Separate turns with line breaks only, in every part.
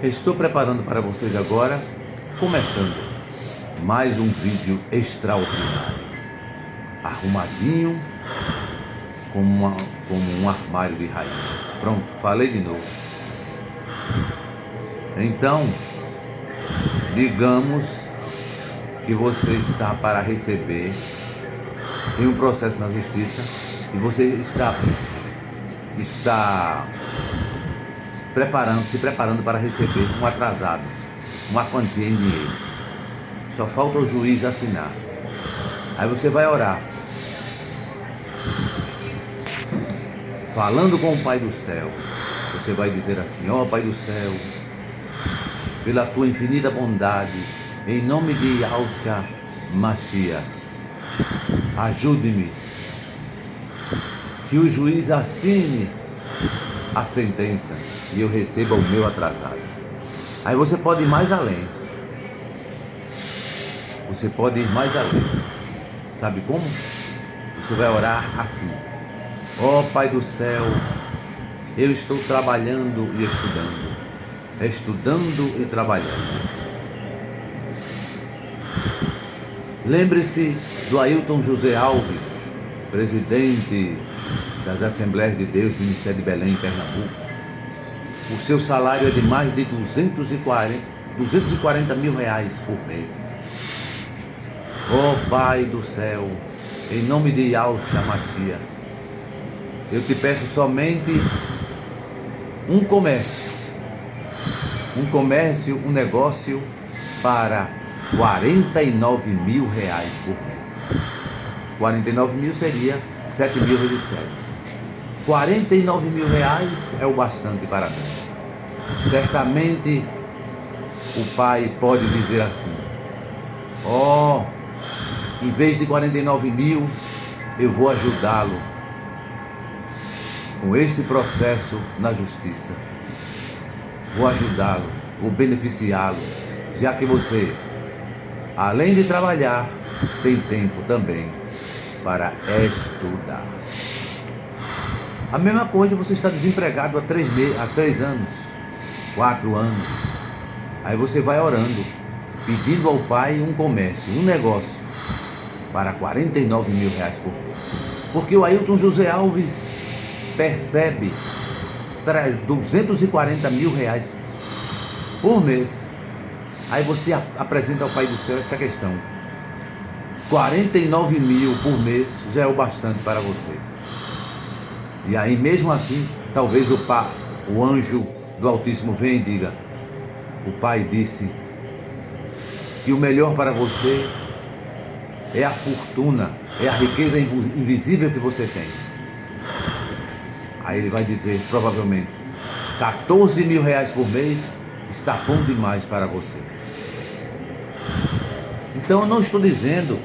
Estou preparando para vocês agora, começando mais um vídeo extraordinário, arrumadinho como um armário de rainha. Pronto, falei de novo. Então, digamos que você está para receber, tem um processo na justiça e você está se preparando para receber um atrasado, uma quantia em dinheiro. Só falta o juiz assinar. Aí você vai orar, falando com o Pai do céu. Você vai dizer assim: ó Pai do céu, pela tua infinita bondade, em nome de Yahushua Mashiach, ajude-me, que o juiz assine a sentença e eu receba o meu atrasado. Aí você pode ir mais além. Você pode ir mais além. Sabe como? Você vai orar assim: ó Pai do céu, eu estou trabalhando e estudando e trabalhando. Lembre-se do Ailton José Alves, presidente das Assembleias de Deus, Ministério de Belém, em Pernambuco. O seu salário é de mais de 240 mil reais por mês. Ó Pai do céu, em nome de Yahushua Mashiach, eu te peço somente um negócio para 49 mil reais por mês. 49 mil seria 7 mil vezes 7. 49 mil reais é o bastante para mim. Certamente o pai pode dizer assim: ó, em vez de 49 mil, eu vou ajudá-lo com este processo na justiça. Vou ajudá-lo, vou beneficiá-lo, já que você, além de trabalhar, tem tempo também para estudar. A mesma coisa, você está desempregado há 3 anos, 4 anos. Aí você vai orando, pedindo ao Pai um comércio, um negócio para 49 mil reais por mês. Porque o Ailton José Alves percebe 240 mil reais por mês. Aí você apresenta ao Pai do céu esta questão: 49 mil por mês já é o bastante para você. E aí mesmo assim, talvez o anjo do Altíssimo venha e diga: o Pai disse que o melhor para você é a fortuna, é a riqueza invisível que você tem. Aí ele vai dizer, provavelmente, 14 mil reais por mês está bom demais para você. Então eu não estou dizendo,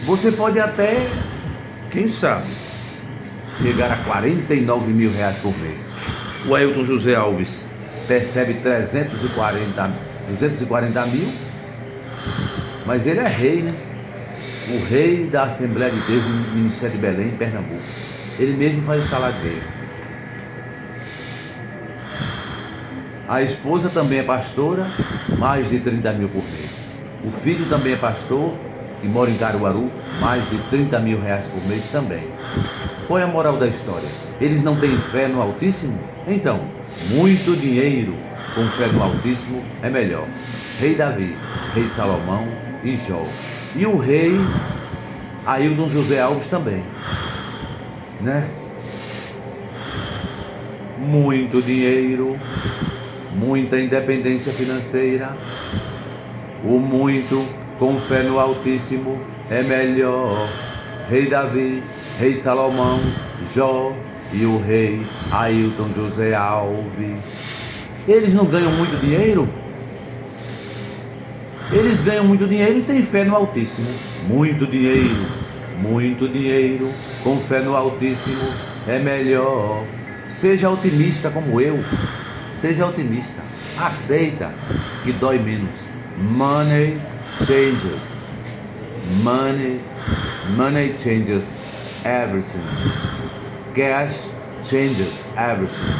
você pode até, quem sabe, chegar a 49 mil reais por mês. O Ailton José Alves percebe 240 mil, mas ele é rei, né? O rei da Assembleia de Deus do Ministério de Belém, em Pernambuco. Ele mesmo faz o salário dele. A esposa também é pastora, mais de 30 mil por mês. O filho também é pastor, que mora em Caruaru, mais de 30 mil reais por mês também. Qual é a moral da história? Eles não têm fé no Altíssimo? Então, muito dinheiro com fé no Altíssimo é melhor. Rei Davi, rei Salomão e Jó. E o rei Ailton José Alves também, né? Muito dinheiro, muita independência financeira, o muito com fé no Altíssimo é melhor. Rei Davi, rei Salomão, Jó e o rei Ailton José Alves. Eles não ganham muito dinheiro? Eles ganham muito dinheiro e têm fé no Altíssimo. Muito dinheiro, com fé no Altíssimo é melhor. Seja otimista como eu. Seja otimista. Aceita que dói menos. Money changes. Money changes everything. Cash changes everything.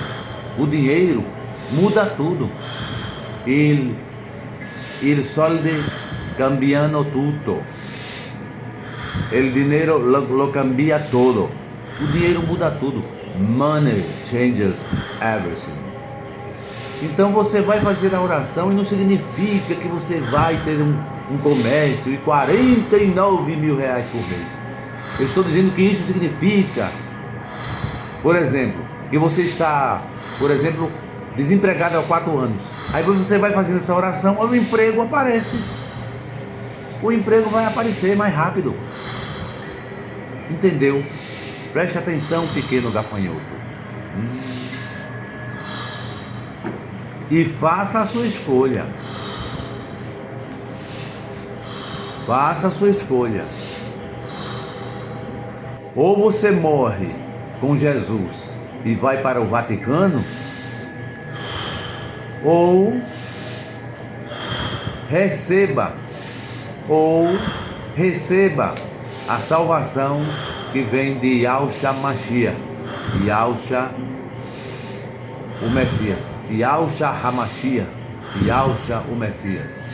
O dinheiro muda tudo. Il soldi cambiano tutto. El dinero lo cambia todo. O dinheiro muda tudo. Money changes everything. Então você vai fazer a oração e não significa que você vai ter um comércio e 49 mil reais por mês. Eu estou dizendo que isso significa, por exemplo, que você está, por exemplo, desempregado há 4 anos. Aí você vai fazendo essa oração, o emprego aparece. O emprego vai aparecer mais rápido. Entendeu? Preste atenção, pequeno gafanhoto. E faça a sua escolha. Faça a sua escolha. Ou você morre com Jesus e vai para o Vaticano, ou receba a salvação que vem de Yahushua Mashiach, Yahushua o Messias, Yahushua HaMashiach, Yahushua o Messias.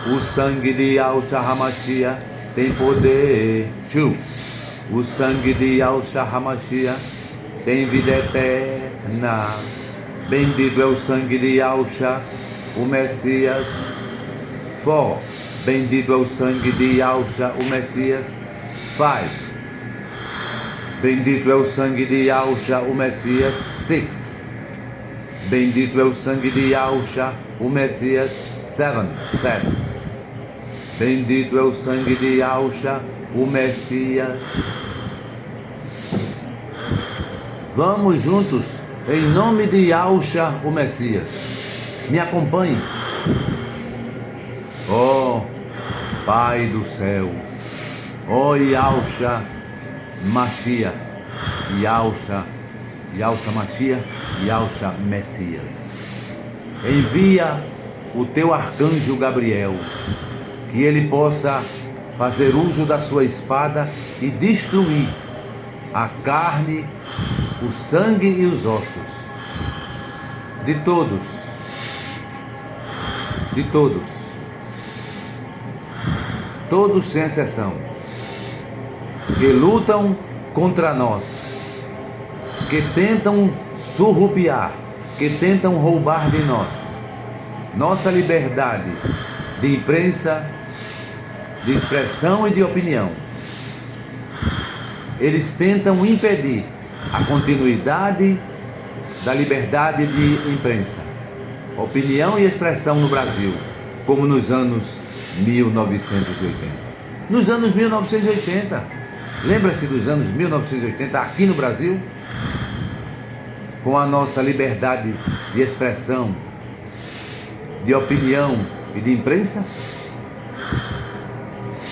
O sangue de Yahushua HaMashiach tem poder. O sangue de Yahushua HaMashiach tem vida eterna. Bendito é o sangue de Yahushua o Messias. Bendito é o sangue de Yahushua o Messias. 5. Bendito é o sangue de Yahushua o Messias. 6. Bendito é o sangue de Yahushua o Messias. 7. Bendito é o sangue de Yahushua o Messias. Vamos juntos, em nome de Yahushua o Messias. Me acompanhe. Oh, Pai do céu. Oh, Yahushua Mashiach. Yahushua Mashiach, Yahushua Messias. Envia o teu arcanjo Gabriel, que ele possa fazer uso da sua espada e destruir a carne, o sangue e os ossos de todos, todos sem exceção, que lutam contra nós, que tentam surrupiar, que tentam roubar de nós nossa liberdade de imprensa, de expressão e de opinião. Eles tentam impedir a continuidade da liberdade de imprensa, opinião e expressão no Brasil, como nos anos 1980. Nos anos 1980, lembra-se dos anos 1980 aqui no Brasil? Com a nossa liberdade de expressão, de opinião e de imprensa?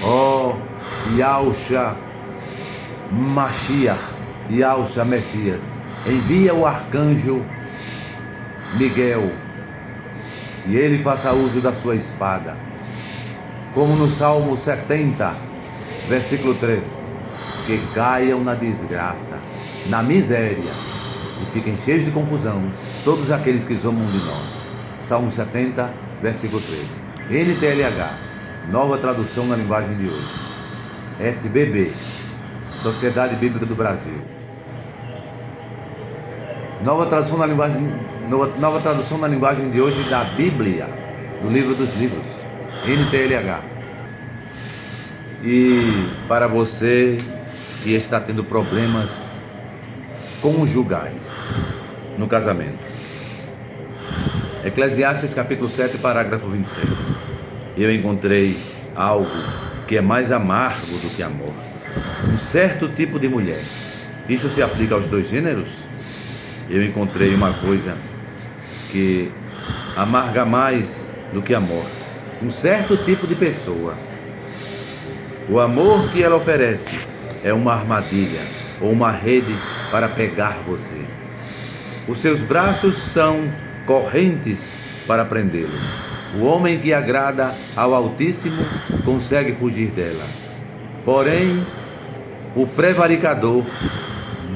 Oh, Yahushua Mashiach, Yahushua Messias, envia o arcanjo Miguel e ele faça uso da sua espada, como no Salmo 70, versículo 3, que caiam na desgraça, na miséria e fiquem cheios de confusão todos aqueles que zombam de nós. Salmo 70, versículo 3. NTLH, nova tradução na linguagem de hoje. SBB, Sociedade Bíblica do Brasil. Nova tradução na linguagem de hoje da Bíblia, do livro dos livros. NTLH. E para você que está tendo problemas conjugais no casamento, Eclesiastes capítulo 7, parágrafo 26. Eu encontrei algo que é mais amargo do que a morte. Um certo tipo de mulher. Isso se aplica aos dois gêneros? Eu encontrei uma coisa que amarga mais do que a morte. Um certo tipo de pessoa. O amor que ela oferece é uma armadilha ou uma rede para pegar você. Os seus braços são correntes para prendê-lo. O homem que agrada ao Altíssimo consegue fugir dela. Porém, o prevaricador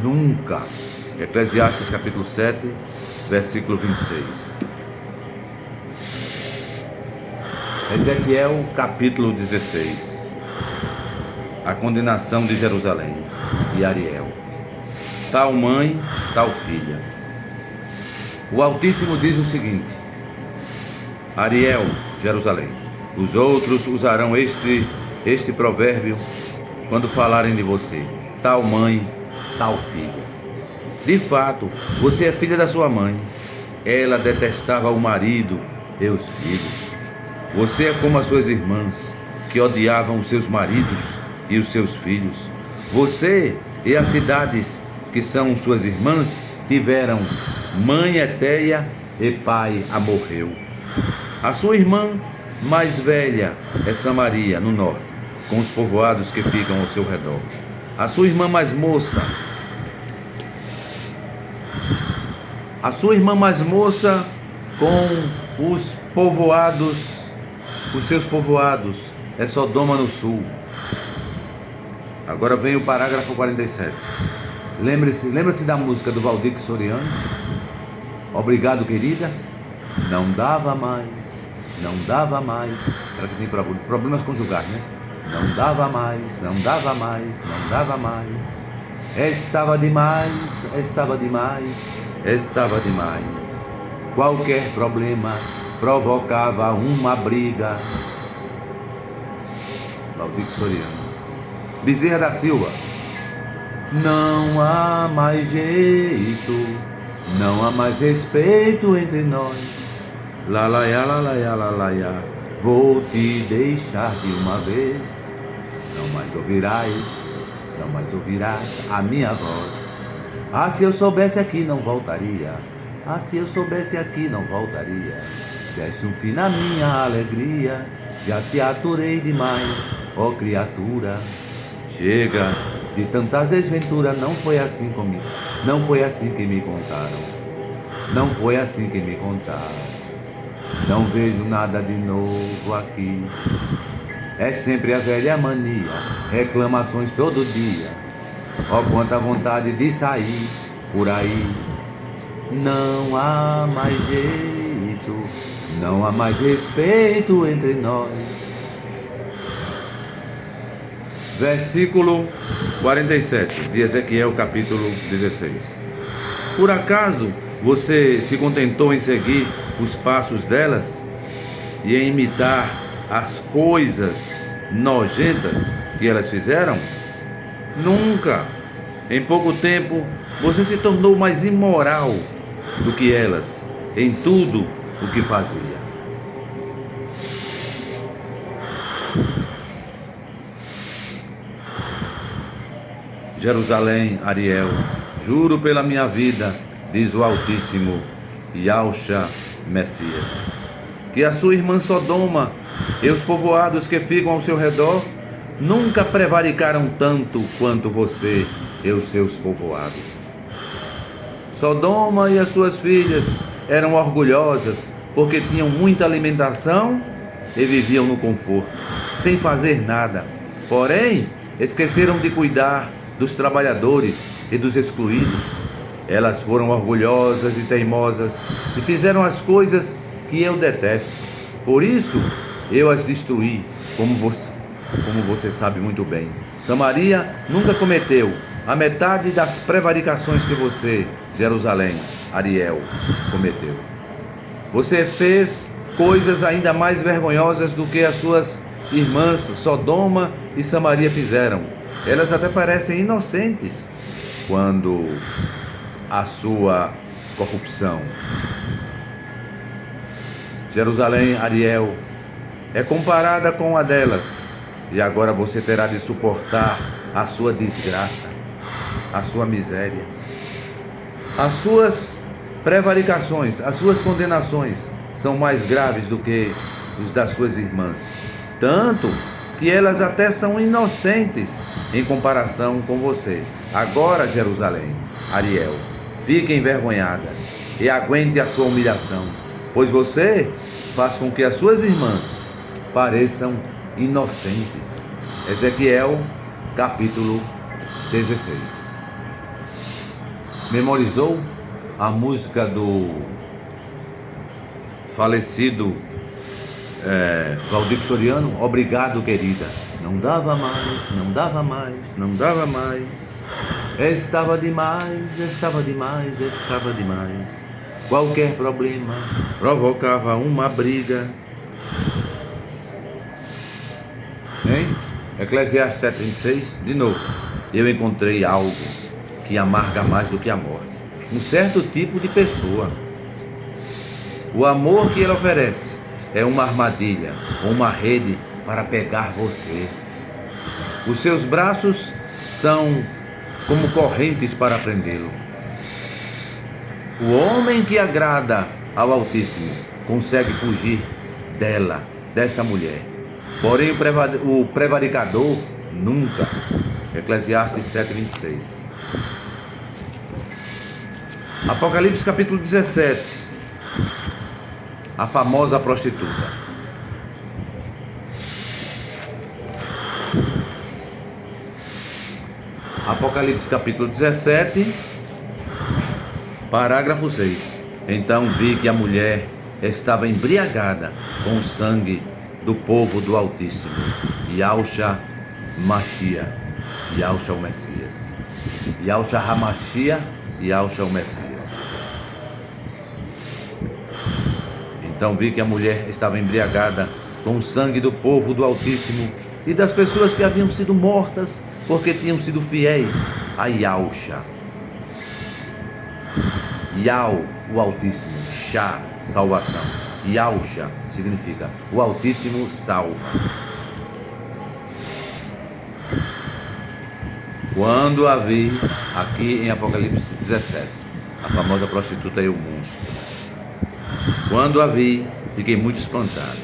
nunca. Eclesiastes capítulo 7, versículo 26. Ezequiel capítulo 16. A condenação de Jerusalém e Ariel. Tal mãe, tal filha. O Altíssimo diz o seguinte: Ariel, Jerusalém, os outros usarão este provérbio quando falarem de você: tal mãe, tal filha. De fato, você é filha da sua mãe. Ela detestava o marido e os filhos. Você é como as suas irmãs, que odiavam os seus maridos e os seus filhos. Você e as cidades que são suas irmãs tiveram mãe Etéia e pai Amorreu. A sua irmã mais velha é Samaria, no norte, com os povoados que ficam ao seu redor. A sua irmã mais moça com os povoados, os seus povoados, é Sodoma no sul. Agora vem o parágrafo 47. Lembra-se da música do Valdir Soriano? Obrigado, querida. Não dava mais. Para que tem problemas conjugais, né? Não dava mais. Estava demais. Qualquer problema provocava uma briga. Valdir Soriano. Bezerra da Silva. Não há mais jeito, não há mais respeito entre nós. Lalaiá. Vou te deixar de uma vez. Não mais ouvirás a minha voz. Ah, se eu soubesse aqui não voltaria. Deste um fim na minha alegria. Já te aturei demais, ó criatura. Chega de tantas desventuras, não foi assim comigo. Não foi assim que me contaram. Não vejo nada de novo aqui. É sempre a velha mania, reclamações todo dia. Ó, quanta vontade de sair por aí. Não há mais jeito, não há mais respeito entre nós. Versículo 47 de Ezequiel capítulo 16. Por acaso você se contentou em seguir os passos delas e em imitar as coisas nojentas que elas fizeram? Nunca! Em pouco tempo você se tornou mais imoral do que elas em tudo o que fazia. Jerusalém, Ariel, juro pela minha vida, diz o Altíssimo, Yahshua Messias, que a sua irmã Sodoma e os povoados que ficam ao seu redor nunca prevaricaram tanto quanto você e os seus povoados. Sodoma e as suas filhas eram orgulhosas porque tinham muita alimentação e viviam no conforto, sem fazer nada. Porém, esqueceram de cuidar dos trabalhadores e dos excluídos. Elas foram orgulhosas e teimosas e fizeram as coisas que eu detesto. Por isso, eu as destruí, como você sabe muito bem. Samaria nunca cometeu a metade das prevaricações que você, Jerusalém, Ariel, cometeu. Você fez coisas ainda mais vergonhosas do que as suas irmãs Sodoma e Samaria fizeram. Elas até parecem inocentes quando a sua corrupção. Jerusalém, Ariel, é comparada com a delas, e agora você terá de suportar a sua desgraça, a sua miséria. As suas prevaricações, as suas condenações são mais graves do que os das suas irmãs, tanto que elas até são inocentes em comparação com você. Agora, Jerusalém, Ariel, fique envergonhada e aguente a sua humilhação, pois você faz com que as suas irmãs pareçam inocentes. Ezequiel, capítulo 16. Memorizou a música do falecido Valdir Soriano? Obrigado, querida. Não dava mais, não dava mais, não dava mais. Estava demais, estava demais, estava demais. Qualquer problema provocava uma briga. Hein? Eclesiastes 7:26, de novo. Eu encontrei algo que amarga mais do que a morte. Um certo tipo de pessoa. O amor que ele oferece é uma armadilha, uma rede para pegar você. Os seus braços são como correntes para prendê-lo. O homem que agrada ao Altíssimo consegue fugir desta mulher. Porém o prevaricador nunca. Eclesiastes 7:26. Apocalipse capítulo 17. A famosa prostituta. Apocalipse capítulo 17, parágrafo 6. Então vi que a mulher estava embriagada com o sangue do povo do Altíssimo, Yahshua Mashiach, Yahshua o Messias, Yahshua HaMashiach, Yahshua o Messias. Então vi que a mulher estava embriagada com o sangue do povo do Altíssimo e das pessoas que haviam sido mortas porque tinham sido fiéis a Yahshua. Yah, o Altíssimo, Shah, salvação. Yahshua significa o Altíssimo salva. Quando a vi, aqui em Apocalipse 17, a famosa prostituta e o monstro. Quando a vi, fiquei muito espantado.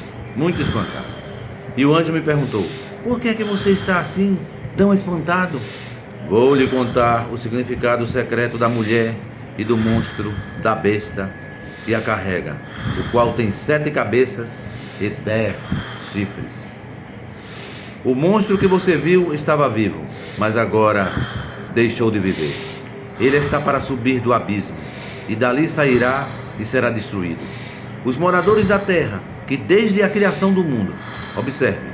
E o anjo me perguntou: por que é que você está assim, tão espantado? Vou lhe contar o significado secreto da mulher e do monstro, da besta que a carrega, o qual tem 7 cabeças e 10 chifres. O monstro que você viu estava vivo, mas agora deixou de viver. Ele está para subir do abismo, e dali sairá e será destruído. Os moradores da terra, que desde a criação do mundo, observe,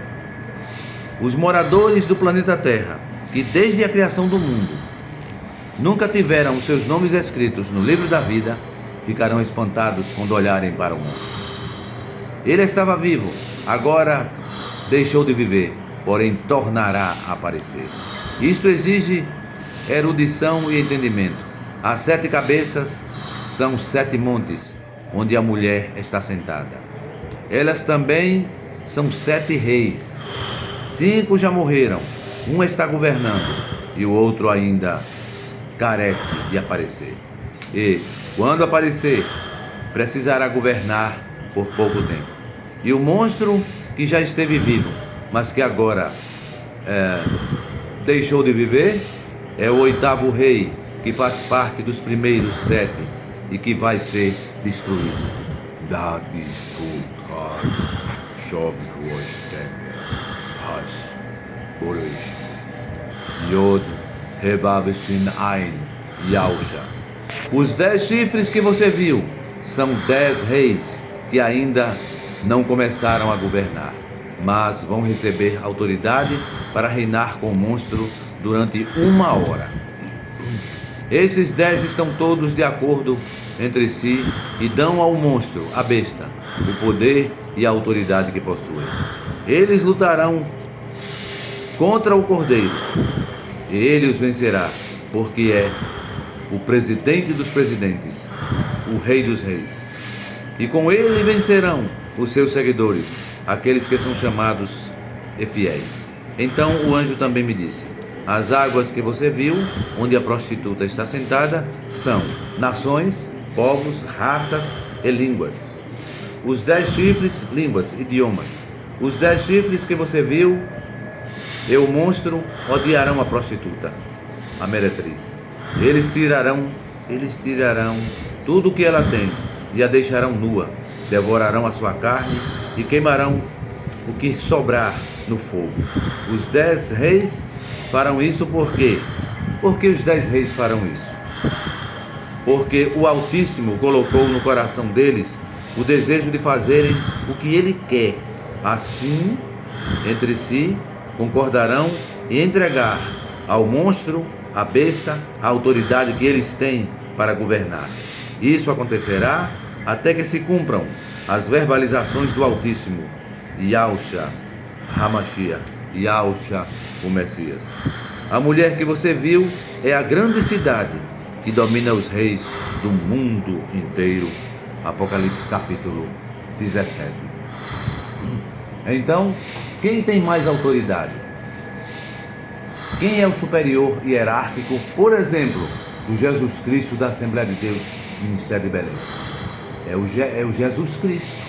os moradores do planeta Terra, que desde a criação do mundo nunca tiveram os seus nomes escritos no livro da vida, ficarão espantados quando olharem para o monstro. Ele estava vivo, agora deixou de viver, porém tornará a aparecer. Isto exige erudição e entendimento. As 7 cabeças são 7 montes, onde a mulher está sentada. Elas também são 7 reis. 5 já morreram, um está governando e o outro ainda carece de aparecer. E, quando aparecer, precisará governar por pouco tempo. E o monstro que já esteve vivo, mas que agora deixou de viver, é o 8º rei, que faz parte dos primeiros 7 e que vai ser destruído. Da disputa, Job Hash, Borish, Yod, Rebav Shin Ain, Yahusha. Os 10 chifres que você viu são 10 reis que ainda não começaram a governar, mas vão receber autoridade para reinar com o monstro durante 1 hora. Esses 10 estão todos de acordo entre si e dão ao monstro, a besta, o poder e a autoridade que possui. Eles lutarão contra o cordeiro e ele os vencerá, porque é o presidente dos presidentes, o rei dos reis. E com ele vencerão os seus seguidores, aqueles que são chamados e fiéis. Então o anjo também me disse: as águas que você viu, onde a prostituta está sentada, são nações, povos, raças e línguas. Os 10 chifres, línguas, idiomas. Os 10 chifres que você viu e o monstro odiarão a prostituta, a meretriz. Eles tirarão tudo o que ela tem e a deixarão nua. Devorarão a sua carne e queimarão o que sobrar no fogo. Os 10 reis farão isso porque Por que os 10 reis farão isso? Porque o Altíssimo colocou no coração deles o desejo de fazerem o que ele quer. Assim, entre si, concordarão em entregar ao monstro, à besta, a autoridade que eles têm para governar. Isso acontecerá até que se cumpram as verbalizações do Altíssimo, Yahushua HaMashiach, Yahushua o Messias. A mulher que você viu é a grande cidade que domina os reis do mundo inteiro. Apocalipse capítulo 17. Então, quem tem mais autoridade? Quem é o superior hierárquico, por exemplo, do Jesus Cristo da Assembleia de Deus, Ministério de Belém? É o Jesus Cristo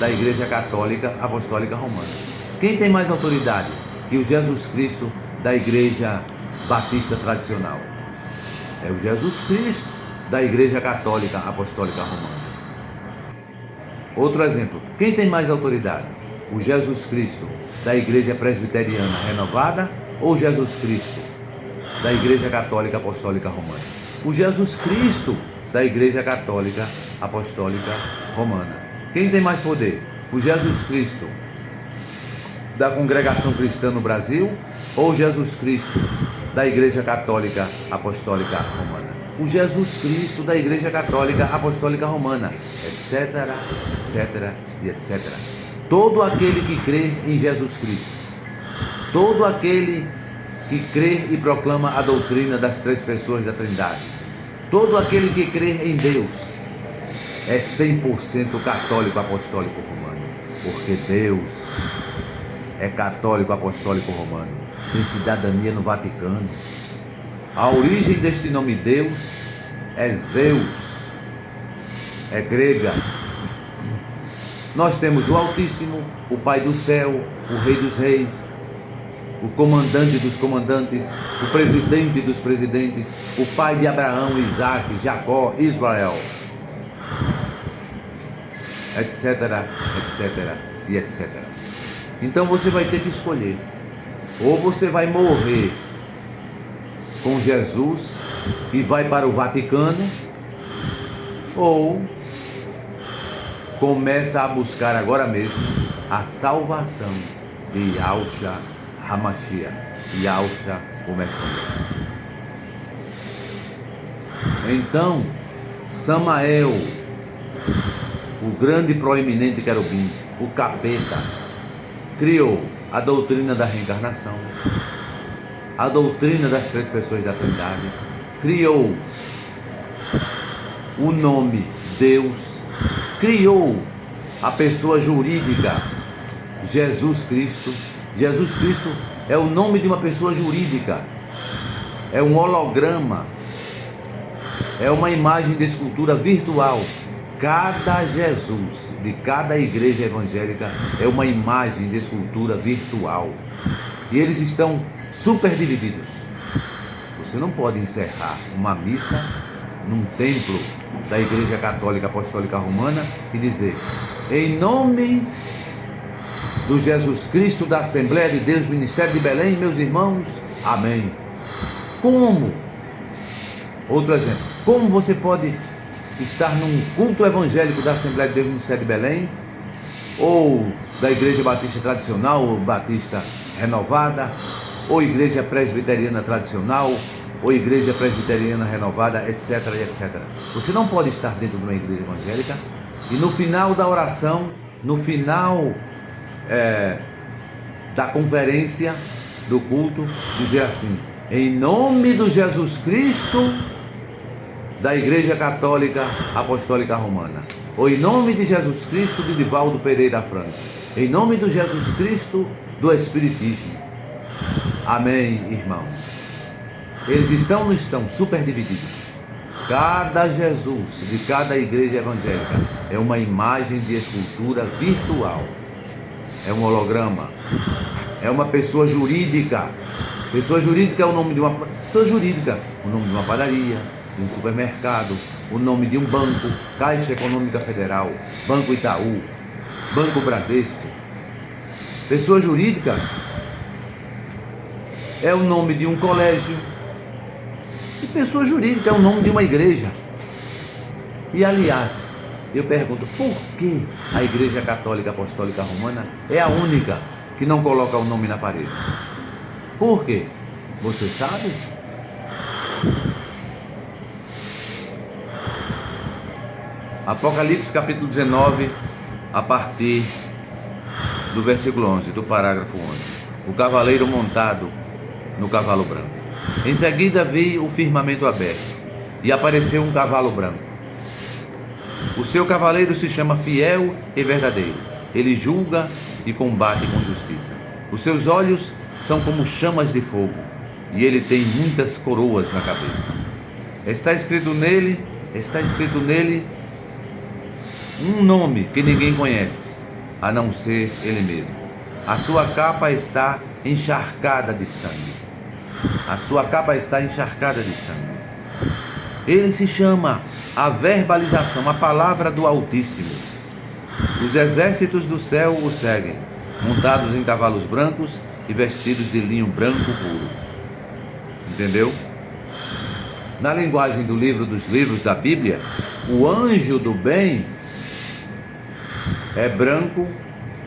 da Igreja Católica Apostólica Romana. Quem tem mais autoridade que o Jesus Cristo da Igreja Batista Tradicional? É o Jesus Cristo da Igreja Católica Apostólica Romana. Outro exemplo, quem tem mais autoridade? O Jesus Cristo da Igreja Presbiteriana Renovada ou Jesus Cristo da Igreja Católica Apostólica Romana? O Jesus Cristo da Igreja Católica Apostólica Romana. Quem tem mais poder? O Jesus Cristo da Congregação Cristã no Brasil ou Jesus Cristo da Igreja Católica Apostólica Romana? O Jesus Cristo da Igreja Católica Apostólica Romana, etc, etc e etc. Todo aquele que crê em Jesus Cristo, todo aquele que crê e proclama a doutrina das três pessoas da Trindade, todo aquele que crê em Deus, é 100% católico apostólico romano, porque Deus é católico apostólico romano, tem cidadania no Vaticano. A origem deste nome Deus é Zeus, é grega. Nós temos o Altíssimo, o Pai do céu, o Rei dos reis, o comandante dos comandantes, o presidente dos presidentes, o pai de Abraão, Isaac, Jacó, Israel, etc, etc e etc. Então você vai ter que escolher: ou você vai morrer com Jesus e vai para o Vaticano, ou começa a buscar agora mesmo a salvação de Yahushua HaMashiach, Yahushua o Messias. Então, Samael, o grande e proeminente querubim, o capeta, criou a doutrina da reencarnação, a doutrina das três pessoas da Trindade, criou o nome Deus, criou a pessoa jurídica Jesus Cristo. Jesus Cristo é o nome de uma pessoa jurídica, é um holograma, é uma imagem de escultura virtual. Cada Jesus de cada igreja evangélica é uma imagem de escultura virtual, e eles estão super divididos. Você não pode encerrar uma missa num templo da Igreja Católica Apostólica Romana e dizer: em nome do Jesus Cristo da Assembleia de Deus, Ministério de Belém, meus irmãos, amém. Como? Outro exemplo: como você pode estar num culto evangélico da Assembleia de Deus, Ministério de Belém, ou da Igreja Batista Tradicional, ou Batista Renovada, ou Igreja Presbiteriana Tradicional, ou Igreja Presbiteriana Renovada, etc, etc. Você não pode estar dentro de uma igreja evangélica e no final da oração, no final da conferência, do culto, dizer assim: em nome do Jesus Cristo da Igreja Católica Apostólica Romana, ou em nome de Jesus Cristo de Divaldo Pereira Franco, em nome do Jesus Cristo do Espiritismo. Amém, irmãos. Eles estão ou não estão super divididos? Cada Jesus de cada igreja evangélica é uma imagem de escultura virtual, é um holograma, é uma pessoa jurídica. Pessoa jurídica é o nome de uma pessoa jurídica, o nome de uma padaria, de um supermercado, o nome de um banco, Caixa Econômica Federal, Banco Itaú, Banco Bradesco. Pessoa jurídica é o nome de um colégio, de pessoa jurídica, é o nome de uma igreja. E aliás, eu pergunto, por que a Igreja Católica Apostólica Romana é a única que não coloca o nome na parede? Por quê? Você sabe? Apocalipse capítulo 19, a partir do versículo 11, do parágrafo 11. O cavaleiro montado no cavalo branco. Em seguida vi o firmamento aberto, e apareceu um cavalo branco. O seu cavaleiro se chama Fiel e Verdadeiro. Ele julga e combate com justiça. Os seus olhos são como chamas de fogo, e ele tem muitas coroas na cabeça. Está escrito nele um nome que ninguém conhece, a não ser ele mesmo. A sua capa está encharcada de sangue. A sua capa está encharcada de sangue. Ele se chama a verbalização, a palavra do Altíssimo. Os exércitos do céu o seguem, montados em cavalos brancos e vestidos de linho branco puro. Entendeu? Na linguagem do livro dos livros da Bíblia, o anjo do bem é branco,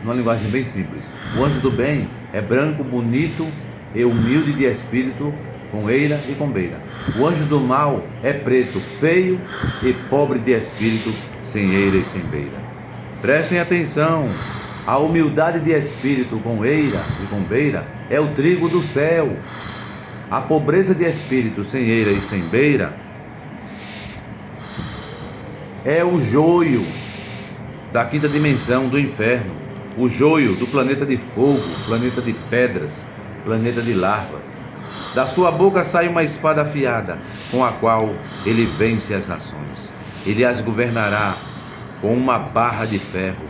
numa linguagem bem simples. O anjo do bem é branco, bonito e humilde de espírito, com eira e com beira. O anjo do mal é preto, feio e pobre de espírito, sem eira e sem beira. Prestem atenção, a humildade de espírito com eira e com beira é o trigo do céu. A pobreza de espírito sem eira e sem beira é o joio da quinta dimensão do inferno, o joio do planeta de fogo, planeta de pedras, planeta de larvas. Da sua boca sai uma espada afiada, com a qual ele vence as nações. Ele as governará com uma barra de ferro,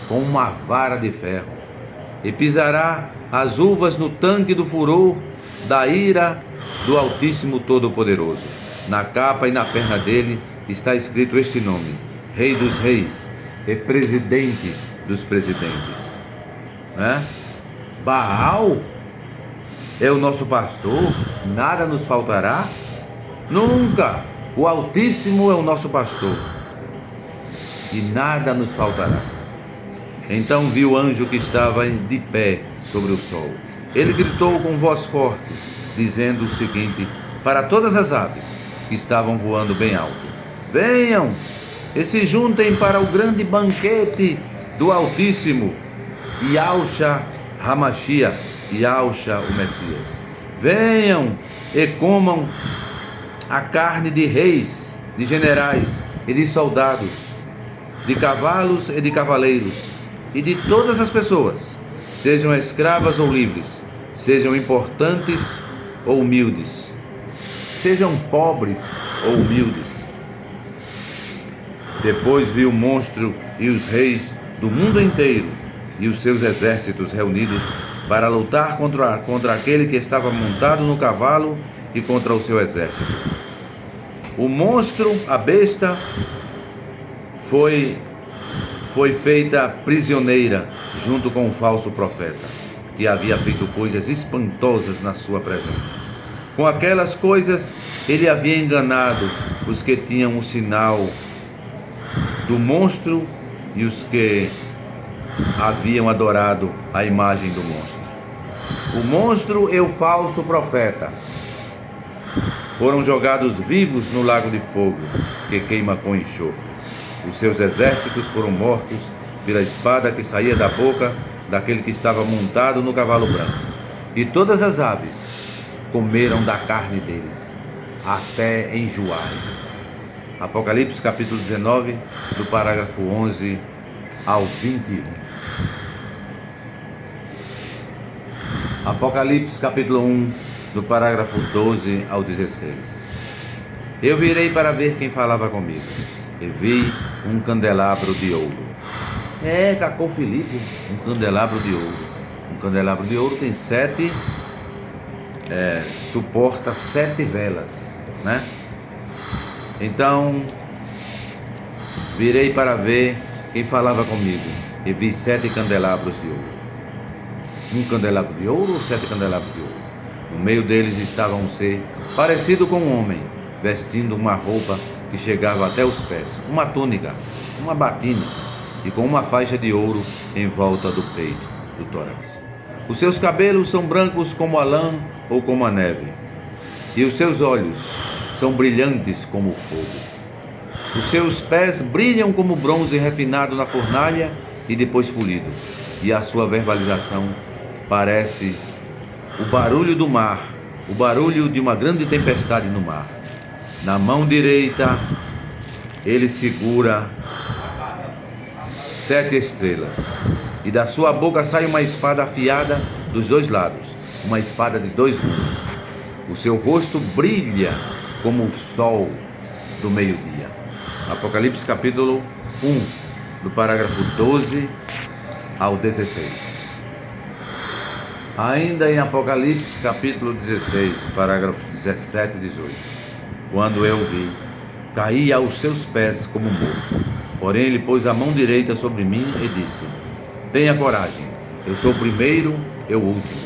com uma vara de ferro, e pisará as uvas no tanque do furor da ira do Altíssimo Todo-Poderoso. Na capa e na perna dele está escrito este nome: Rei dos Reis e Presidente dos Presidentes. Baal é o nosso pastor, nada nos faltará? Nunca! O Altíssimo é o nosso pastor e nada nos faltará. Então vi o anjo que estava de pé sobre o sol. Ele gritou com voz forte, dizendo o seguinte para todas as aves que estavam voando bem alto: venham e se juntem para o grande banquete do Altíssimo, Yahushua Hamashia, Yahushua o Messias. Venham e comam a carne de reis, de generais e de soldados, de cavalos e de cavaleiros, e de todas as pessoas, sejam escravas ou livres, sejam importantes ou humildes, sejam pobres ou humildes. Depois vi o monstro e os reis do mundo inteiro e os seus exércitos reunidos para lutar contra aquele que estava montado no cavalo e contra o seu exército. O monstro, a besta, foi feita prisioneira junto com o falso profeta, que havia feito coisas espantosas na sua presença. Com aquelas coisas ele havia enganado os que tinham o sinal do monstro e os que haviam adorado a imagem do monstro. O monstro e o falso profeta foram jogados vivos no lago de fogo que queima com enxofre. Os seus exércitos foram mortos pela espada que saía da boca daquele que estava montado no cavalo branco. E todas as aves comeram da carne deles, até enjoarem. Apocalipse capítulo 19, do parágrafo 11 ao 21. Apocalipse capítulo 1, do parágrafo 12 ao 16. Eu virei para ver quem falava comigo, e vi um candelabro de ouro. Cacou Felipe, um candelabro de ouro. Um candelabro de ouro tem suporta 7 velas, né? Então, virei para ver quem falava comigo, e vi 7 candelabros de ouro. Um candelabro de ouro ou 7 candelabros de ouro? No meio deles estava um ser parecido com um homem, vestindo uma roupa que chegava até os pés, uma túnica, uma batina, e com uma faixa de ouro em volta do peito, do tórax. Os seus cabelos são brancos como a lã ou como a neve, e os seus olhos são brilhantes como o fogo. Os seus pés brilham como bronze refinado na fornalha e depois polido, e a sua verbalização parece o barulho do mar, o barulho de uma grande tempestade no mar. Na mão direita ele segura 7 estrelas, e da sua boca sai uma espada afiada dos 2 lados, uma espada de 2 gumes. O seu rosto brilha como o sol do meio-dia. Apocalipse capítulo 1, do parágrafo 12 ao 16. Ainda em Apocalipse capítulo 16, parágrafos 17 e 18. Quando eu vi, caí aos seus pés como morto. Porém ele pôs a mão direita sobre mim e disse: tenha coragem, eu sou o primeiro e o último.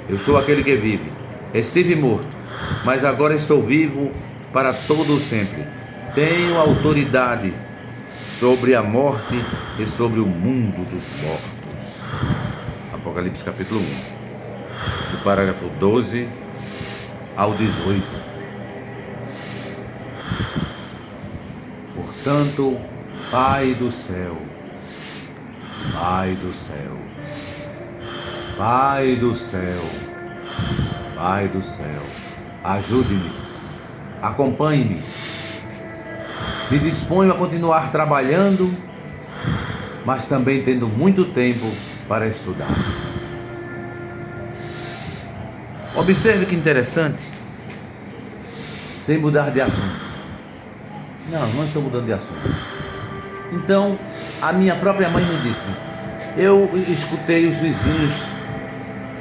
Eu sou aquele que vive. Estive morto, mas agora estou vivo para todo o sempre. Tenho autoridade sobre a morte e sobre o mundo dos mortos. Apocalipse capítulo 1, do parágrafo 12 ao 18. Portanto, Pai do céu, Pai do céu, Pai do céu, Pai do céu, ajude-me, acompanhe-me. Me disponho a continuar trabalhando, mas também tendo muito tempo para estudar. Observe que interessante, sem mudar de assunto. Não estou mudando de assunto. Então, a minha própria mãe me disse, eu escutei os vizinhos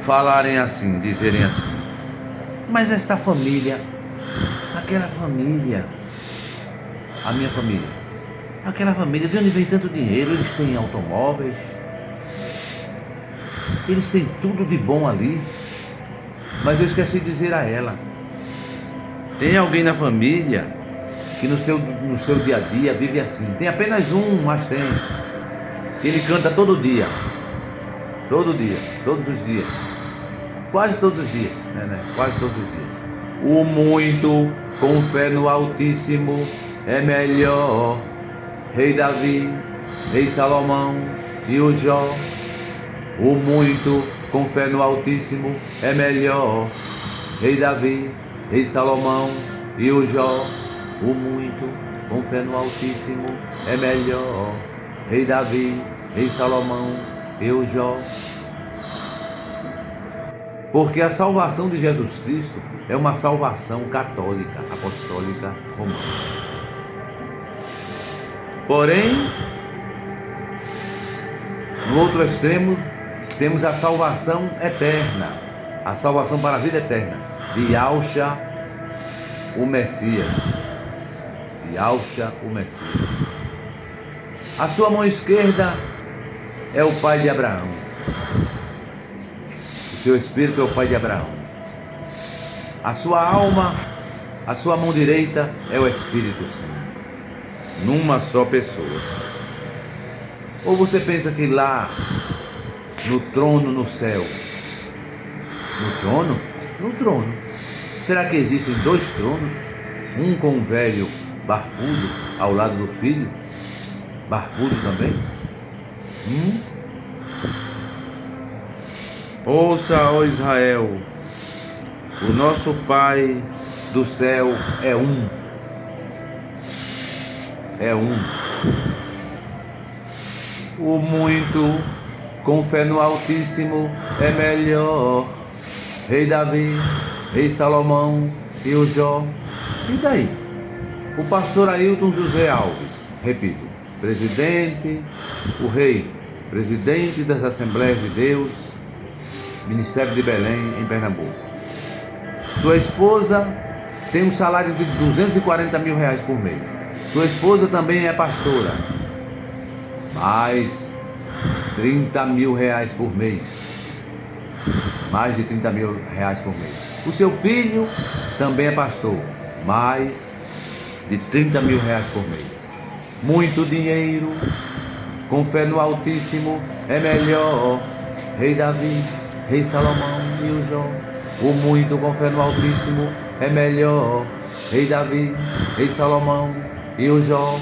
falarem assim, dizerem assim, mas esta família, aquela família, a minha família, aquela família, de onde vem tanto dinheiro? Eles têm automóveis, eles têm tudo de bom ali. Mas eu esqueci de dizer a ela, tem alguém na família que no seu dia a dia vive assim. Tem apenas um, mas tem, que ele canta todo dia, todos os dias, quase todos os dias, quase todos os dias. O muito com fé no Altíssimo é melhor. Rei Davi, Rei Salomão e o Jó. O muito com fé no Altíssimo é melhor. Rei Davi, Rei Salomão e o Jó. O muito com fé no Altíssimo é melhor. Rei Davi, Rei Salomão e o Jó. Porque a salvação de Jesus Cristo é uma salvação católica, apostólica, romana. Porém, no outro extremo, temos a salvação eterna, a salvação para a vida eterna, de Yahshua, o Messias. De Yahshua, o Messias. A sua mão esquerda é o pai de Abraão. O seu espírito é o pai de Abraão. A sua alma, a sua mão direita é o Espírito Santo. Numa só pessoa. Ou você pensa que lá no trono no céu, no trono? No trono. Será que existem 2 tronos? Um com um velho barbudo ao lado do filho, barbudo também? Ouça, ó Israel, o nosso Pai do céu é um. É um. O muito com fé no Altíssimo é melhor. Rei Davi, Rei Salomão e o Jó. E daí? O pastor Ailton José Alves, repito, presidente, o rei, presidente das Assembleias de Deus, Ministério de Belém, em Pernambuco. Sua esposa tem um salário de 240 mil reais por mês. Sua esposa também é pastora, mais 30 mil reais por mês. Mais de 30 mil reais por mês. O seu filho também é pastor, mais de 30 mil reais por mês. Muito dinheiro, com fé no Altíssimo é melhor. Rei Davi, Rei Salomão e o Jó. O muito com fé no Altíssimo é melhor. Rei Davi, Rei Salomão e o Jó.